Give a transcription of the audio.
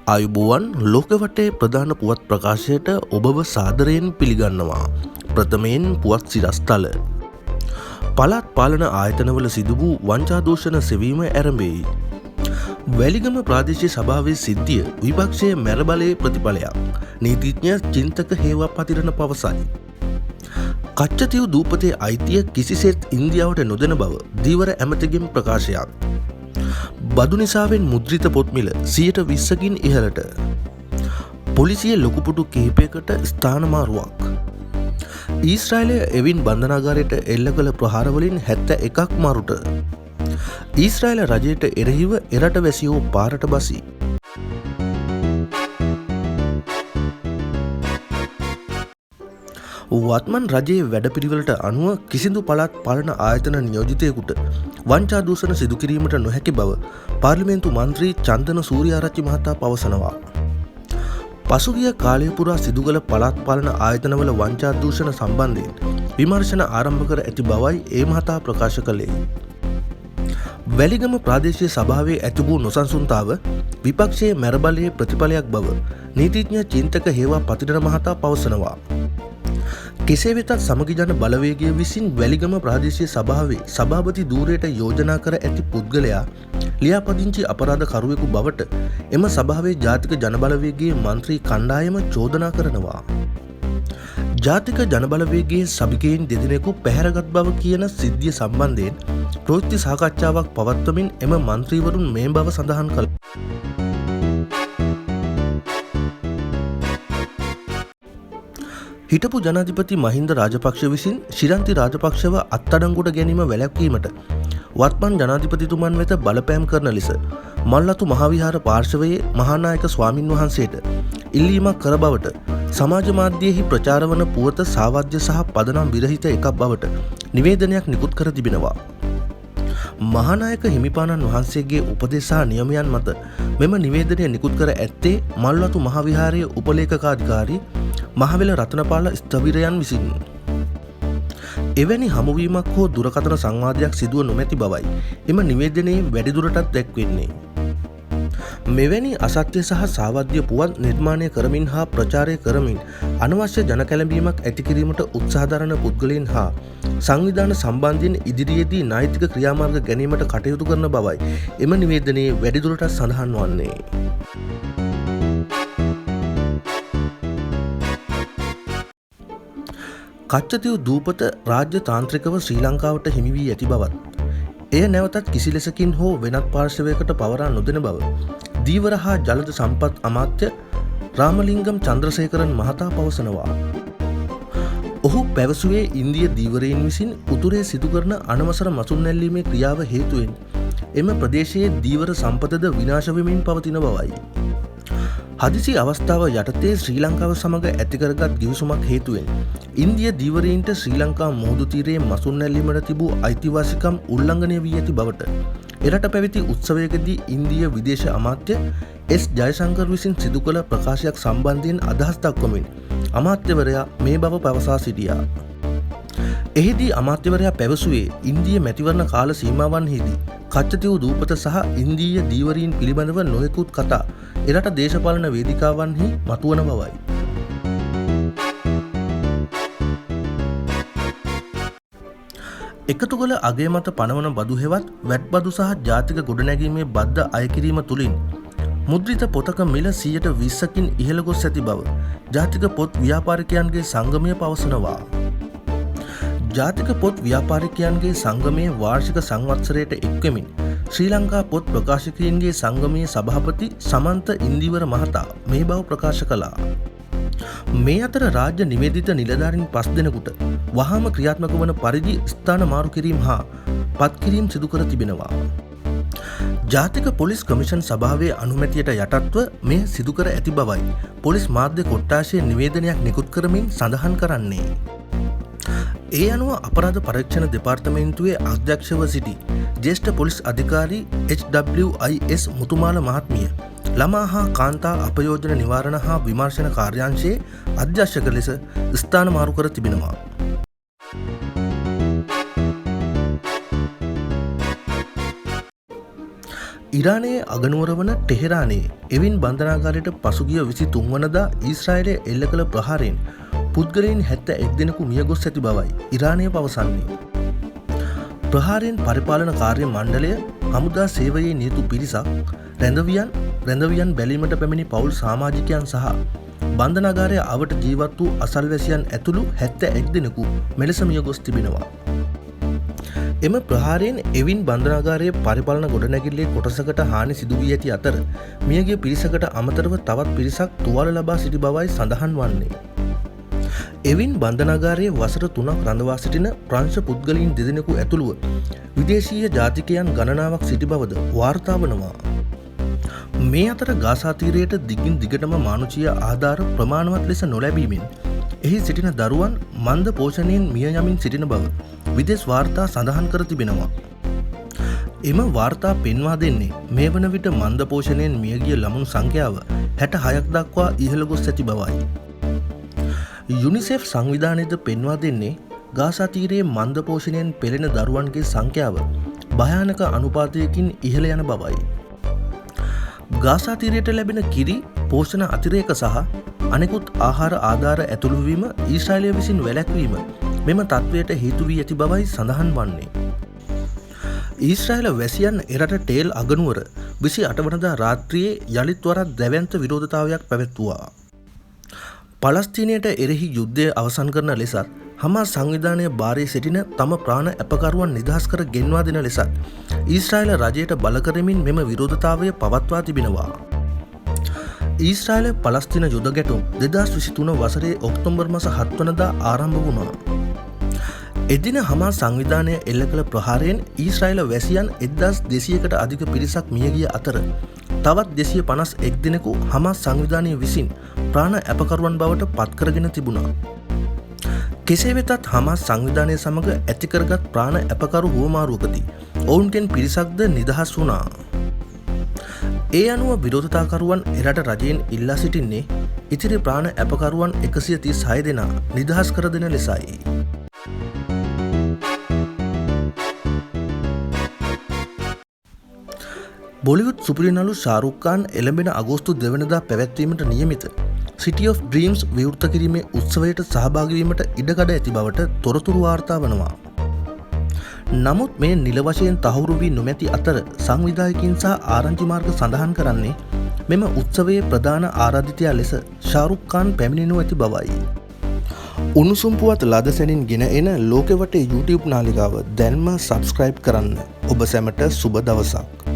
ආයුබෝවන් ලෝක වටේ ප්‍රධාන පුවත් ප්‍රකාශයට ඔබව සාදරයෙන් පිළිගන්නවා. ප්‍රථමයෙන් පුවත් සිරස්තල. පළාත් පාලන ආයතනවල සිදු වූ වංචා දූෂණ සෙවීම ආරම්භයි. වැලිගම ප්‍රාදේශීය සභාවේ සිද්ධිය විපක්ෂයේ මැරබලයේ ප්‍රතිඵලයක්. නීතිඥ චින්තක හේවාපතිරණ පවසයි. කච්චතිව් දූපතේ අයිතිය කිසිසේත් ඉන්දියාවට නොදෙන බව දීවර ඇමතිගෙන් ප්‍රකාශයක්. බදු නිසාවෙන් මුද්‍රිත පොත් මිල 20%කින් ඉහළට. පොලිසිය ලොකුපුටු කිහිපයකට ස්ථාන මාරුවක්. ඊශ්‍රායලය එවින් බන්ධනාගාරයට එල්ල කළ ප්‍රහාරවලින් 71ක් මරුට. ඊශ්‍රායල රජයට එරෙහිව එරට වැසියෝ පාරට බසී. වත්මන් රජයේ වැඩපිළිවෙලට අනුව කිසිදු පළාත් පාලන ආයතන නියෝජිතයෙකුට වංචා දූෂණ සිදු කිරීමට නොහැකි බව පාර්ලිමේන්තු මන්ත්‍රී චන්දන සූරියාරච්චි මහතා පවසනවා. පසුගිය කාලය පුරා සිදු කළ පළාත් පාලන ආයතනවල වංචා දූෂණ සම්බන්ධයෙන් විමර්ශන ආරම්භ කර ඇති බවයි ඒ මහතා ප්‍රකාශ කළේ. වැලිගම ප්‍රාදේශීය සභාවේ ඇති වූ නොසන්සුන්තාව විපක්ෂයේ මැරබලයේ ප්‍රතිඵලයක් බව නීතිඥ චින්තක හේවාපතිරණ මහතා පවසනවා. කෙසේ වෙතත් සමගි ජන බලවේගය විසින් වැලිගම ප්‍රාදේශීය සභාවේ සභාපති ධූරයට යෝජනා කර ඇති පුද්ගලයා ලියාපදිංචි අපරාධකරුවෙකු බවට එම සභාවේ ජාතික ජනබලවේගයේ මන්ත්‍රී කණ්ඩායම චෝදනා කරනවා. ජාතික ජනබලවේගයේ සභිකයින් දෙදෙනෙකු පැහැරගත් බව කියන සිද්ධිය සම්බන්ධයෙන් ප්‍රවෘත්ති සාකච්ඡාවක් පවත්වමින් එම මන්ත්‍රීවරුන් මේ බව සඳහන් කළා. හිටපු ජනාධිපති මහින්ද රාජපක්ෂ විසින් ශිරන්ති රාජපක්ෂව අත්අඩංගුවට ගැනීම වැළැක්වීමට වත්මන් ජනාධිපතිතුමන් වෙත බලපෑම් කරන ලෙස මල්ලතු මහවිහාර පාර්ශවයේ මහානායක ස්වාමින් වහන්සේට ඉල්ලීමක් කර බවට සමාජ මාධ්‍යයෙහි ප්‍රචාර වන පුවත සාවද්‍ය සහ පදනම් විරහිත එකක් බවට නිවේදනයක් නිකුත් කර තිබෙනවා. මහානායක හිමිපාණන් වහන්සේගේ උපදෙස් සහ නියමයන් මත මෙම නිවේදනය නිකුත් කර ඇත්තේ මල්වතු මහවිහාරයේ උපලේකකාධිකාරී මහවෙල රත්නපාල ස්ථවිරයන් විසින්. එවැනි හමුවීමක් හෝ දුරකථන සංවාදයක් සිදුව නොමැති බවයි එම නිවේදනයේ වැඩිදුරටත් දැක්වෙන්නේ. මෙවැනි අසත්‍ය සහ සාවද්‍ය පුවත් නිර්මාණය කරමින් හා ප්‍රචාරය කරමින් අනවශ්‍ය ජනකැලඹීමක් ඇති කිරීමට උත්සාහ දරන පුද්ගලයන් හා සංවිධාන සම්බන්ධයෙන් ඉදිරියේදී නෛතික ක්‍රියාමාර්ග ගැනීමට කටයුතු කරන බවයි එම නිවේදනයේ වැඩිදුරටත් සඳහන් වන්නේ. කච්චතිව් දූපත රාජ්‍ය තාන්ත්‍රිකව ශ්‍රී ලංකාවට හිමි වී ඇති බවත් එය නැවතත් කිසි ලෙසකින් හෝ වෙනත් පාර්ශවයකට පවරා නොදෙන බව දීවර හා ජලද සම්පත් අමාත්‍ය රාමලිංගම් චන්ද්‍රසේකරන් මහතා පවසනවා. ඔහු පැවසුවේ ඉන්දිය දීවරයින් විසින් උතුරේ සිදු කරන අනවසර මසුන් නැල්ලීමේ ක්‍රියාව හේතුවෙන් එම ප්‍රදේශයේ දීවර සම්පතද විනාශ වෙමින් පවතින බවයි. හදිසි අවස්ථාව යටතේ ශ්‍රී ලංකාව සමග ඇතිකරගත් ගිවිසුමක් හේතුවෙන් ඉන්දිය දීවරයින්ට ශ්‍රී ලංකා මුහුදු තීරයේ මසුන් නැල්ලීමට තිබූ අයිතිවාසිකම් උල්ලංඝනය වී ඇති බවට එරට පැවති උත්සවයකදී ඉන්දිය විදේශ අමාත්‍ය එස් ජයශංකර් විසින් සිදු කළ ප්‍රකාශයක් සම්බන්ධයෙන් අදහස් දක්වමින් අමාත්‍යවරයා මේ බව පවසා සිටියා. එහිදී අමාත්‍යවරයා පැවසුවේ ඉන්දිය මැතිවරණ කාල සීමාවන්හිදී කච්චතිව් දූපත සහ ඉන්දීය දීවරීන් පිළිබඳව නොයෙකුත් කතා එරට දේශපාලන වේදිකාවන්හි මතුවන බවයි. එකතු කළ අගය මත පනවන බදු හෙවත් වැට් බදු සහ ජාතික ගොඩනැගීමේ බද්ධ අයකිරීම තුළින් මුද්‍රිත පොතක මිල 20%කින් ඉහළ ගොස් ඇති බව ජාතික පොත් ව්‍යාපාරිකයන්ගේ සංගමය පවසනවා. ජාතික පොත් ව්‍යාපාරිකයන්ගේ සංගමයේ වාර්ෂික සංවත්සරයට එක්වෙමින් ශ්‍රී ලංකා පොත් ප්‍රකාශකයින්ගේ සංගමයේ සභාපති සමන්ත ඉන්දිවර මහතා මේ බව ප්‍රකාශ කළා. මේ අතර රාජ්‍ය නිවේදිත නිලධාරීන් 5 දෙනෙකුට වහාම ක්‍රියාත්මක වන පරිදි ස්ථාන මාරු කිරීම හා පත්කිරීම සිදු කර තිබෙනවා. ජාතික පොලිස් කමිෂන් සභාවේ අනුමැතියට යටත්ව මේ සිදු කර ඇති බවයි පොලිස් මාධ්‍ය කොට්ටාශයේ නිවේදනයක් නිකුත් කරමින් සඳහන් කරන්නේ. ඒ අනුව අපරාධ පරීක්ෂණ දෙපාර්තමේන්තුවේ අධ්‍යක්ෂව සිටි ජ්‍යෙෂ්ඨ පොලිස් අධිකාරී HWIS මුතුමාල මහත්මිය ළමා හා කාන්තා අපයෝජන නිවාරණ හා විමර්ශන කාර්යාංශයේ අධ්‍යක්ෂක ලෙස ස්ථාන මාරු කර තිබෙනවා. ඉරානයේ අගනුවර වන ටෙහෙරානයේ එවින් බන්ධනාගාරයට පසුගිය 23 වනදා ඊශ්‍රායලය එල්ල කළ ප්‍රහාරයෙන් පුද්ගලයන් 71 දෙනෙකු මියගොස් ඇති බවයි ඉරානය පවසන්නේ. ප්‍රහාරයෙන් පරිපාලන කාර්ය මණ්ඩලය, හමුදා සේවයේ නියුතු පිරිසක්, රැඳවියන් බැලීමට පැමිණි පවුල් සමාජිකයන් සහ බන්ධනාගාරය අවට ජීවත් වූ අසල්වැසියන් ඇතුළු 71 දෙනෙකු මෙලෙස මියගොස් තිබෙනවා. එම ප්‍රහාරයෙන් එවින් බන්ධනාගාරයේ පරිපාලන ගොඩනැගිල්ලේ කොටසකට හානි සිදු වී ඇති අතර මියගිය පිරිසකට අමතරව තවත් පිරිසක් තුවාල ලබා සිටි බවයි සඳහන් වන්නේ. එවින් බන්ධනාගාරයේ වසර 3ක් රඳවා සිටින ප්‍රංශ පුද්ගලයන් දෙදෙනෙකු ඇතුළුව විදේශීය ජාතිකයන් ගණනාවක් සිටි බවද වාර්තා වනවා. මේ අතර ගාසා තීරයට දිගින් දිගටම මානුෂීය ආධාර ප්‍රමාණවත් ලෙස නොලැබීමෙන් එහි සිටින දරුවන් මන්ද පෝෂණයෙන් මිය යමින් සිටින බව විදේශ වාර්තා සඳහන් කර තිබෙනවා. එම වාර්තා පෙන්වා දෙන්නේ මේ වන විට මන්ද පෝෂණයෙන් මියගිය ළමුන් සංඛ්‍යාව 66ක් දක්වා ඉහළ ගොස් ඇති බවයි. යුනිසෙෆ් සංවිධානයද පෙන්වා දෙන්නේ ගාසා තීරයේ මන්ද පෝෂණයෙන් පෙළෙන දරුවන්ගේ සංඛ්‍යාව භයානක අනුපාතයකින් ඉහළ යන බවයි. ගාසා තීරයට ලැබෙන කිරි, පෝෂණ අතිරේක සහ අනෙකුත් ආහාර ආධාර ඇතුළුවීම ඊශ්‍රායලය විසින් වැළැක්වීම මෙම තත්ත්වයට හේතු වී ඇති බවයි සඳහන් වන්නේ. ඊශ්‍රායල වැසියන් එරට ටේල් අගනුවර 28 වනදා රාත්‍රියේ යළිත් වරක් දැවැන්ත විරෝධතාවයක් පැවැත්වුවා. පලස්තීනයට එරෙහි යුද්ධය අවසන් කරන ලෙසත් හමාස් සංවිධානය භාරයේ සිටින තම ප්‍රාණ අපකරුවන් නිදහස් කර ගෙන්වා දෙන ලෙසත් ඊශ්‍රායල රජයට බල කරමින් මෙම විරෝධතාවය පවත්වා තිබෙනවා. ඊශ්‍රායල පලස්තීන යුද ගැටුම් 2023 වසරේ ඔක්තෝබර් මාස 7 වනදා ආරම්භ වුණා. එදින හමාස් සංවිධානය එල්ල කළ ප්‍රහාරයෙන් ඊශ්‍රායල වැසියන් 1200කට අධික පිරිසක් මියගිය අතර තවත් 251 දෙනෙකු හමාස් සංවිධානය විසින් ප්‍රාණ අපකරුවන් බවට පත්කරගෙන තිබුණා. කෙසේ වෙතත් හමාස් සංවිධානය සමග ඇතිකරගත් ප්‍රාණ අපකරු හුවමාරුවකදී ඔවුන්ගෙන් පිරිසක්ද නිදහස් වුණා. ඒ අනුව විරෝධතාකරුවන් එරට රජයෙන් ඉල්ලා සිටින්නේ ඉතිරි ප්‍රාණ අපකරුවන් 136 දෙනා නිදහස් කර දෙන ලෙසයි. බොලිවුඩ් සුපිරිනලු ශාරුක් ඛාන් එළඹෙන අගෝස්තු 2 වෙනිදා පැවැත්වීමට නියමිත City of Dreams විවෘත කිරීමේ උත්සවයට සහභාගී වීමට ඉඩකඩ ඇති බවට තොරතුරු වාර්තා වනවා. නමුත් මේ නිල වශයෙන් තහවුරු වී නොමැති අතර සංවිධායකින් සහ ආරංචි මාර්ග සඳහන් කරන්නේ මෙම උත්සවයේ ප්‍රධාන ආරාධිතයා ලෙස ශාරුක් ඛාන් පැමිණෙනු ඇති බවයි. උණුසුම් පුවත් ලද සැනින් ගෙන එන ලෝකෙ වටේ YouTube නාලිකාව දැන්ම සබ්ස්ක්‍රයිබ් කරන්න. ඔබ සැමට සුබ දවසක්.